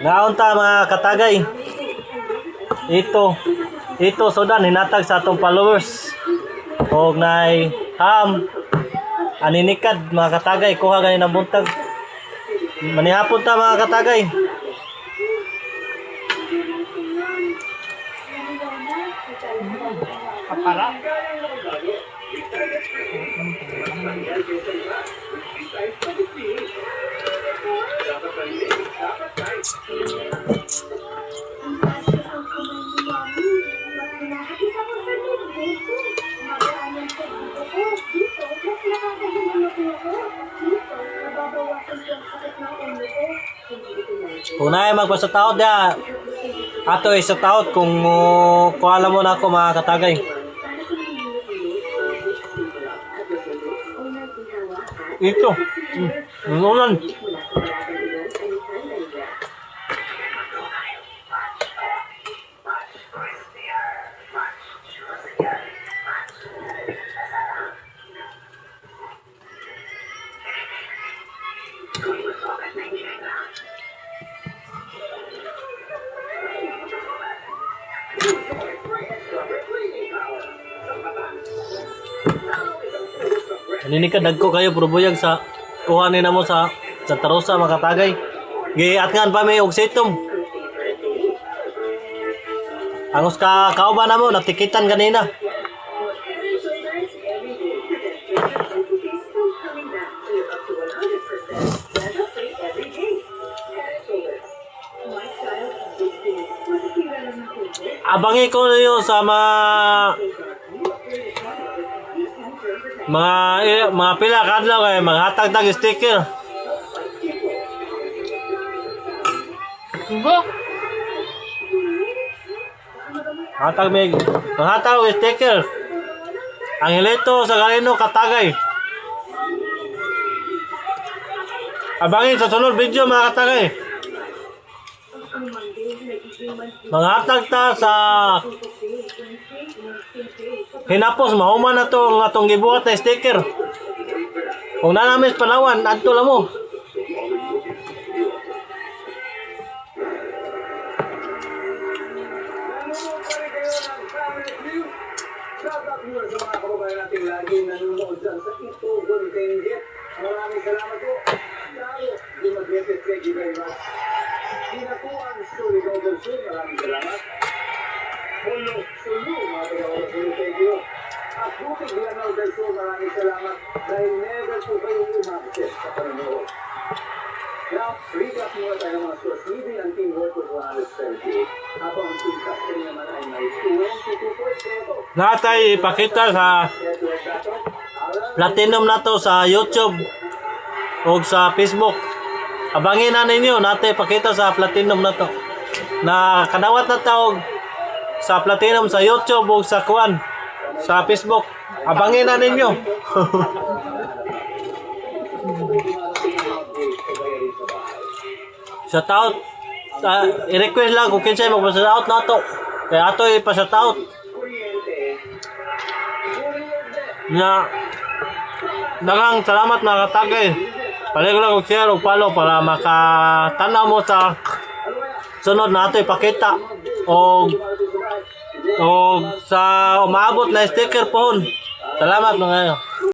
Naunta mga katagay. Ito sudan hinatag sa atong followers. Og nay ham aninikad mga katagay kuha gani ng buntag. Manihapon ta mga katagay. Kapara. Kung na magpasataod ya, ato sa taot kung kuhala mo na ako mga katagay. Ito. Nulan. Ninikad dagko kayo probuyag sa kuhanin na mo sa Tarosa mga katagay. Giatngan pa may og sitom. Angos ka kauban na mo natikitan kanina. Abangi ko niyo sa mga pila kadlaw kay maghatag tag sticker. Bo. Maghatag og sticker. Ang hilito sa Galeno katagay. Abangi sa sunod video mga katagay. Maghatag ta sa hinapos mahuman na to ang atong gibuhat na sticker. Kung nanamis panawan, adto lang mo. Maraming salamat po. Di mag-repeat, thank you very much. Dinakuan Story Golden Show, maraming salamat. Hello, mga taga-Golden Show, thank you. At Butik Lanao del Sur, maraming salamat dahil never po kayong umakit sa panonood. Now, recap muna tayo mga scores. Leading ang team work with 178. Habang ang team captain naman ay may 22 points. Natay ipakita sa platinum na to sa YouTube o sa Facebook. Abangin na ninyo, natay ipakita sa platinum na to. Na kadawat na tawag sa platinum sa YouTube o sa kuan sa Facebook. Abangin na ninyo. Shout out. I-request lang kung kinsay magpa-shout out na to. Kaya ato ipa-shout out. Na daghang salamat mga katagay. Palig lang og share og follow para makatanaw mo sa sunod na ato ipakita og sa umaabot na sticker pohon. Salamat mga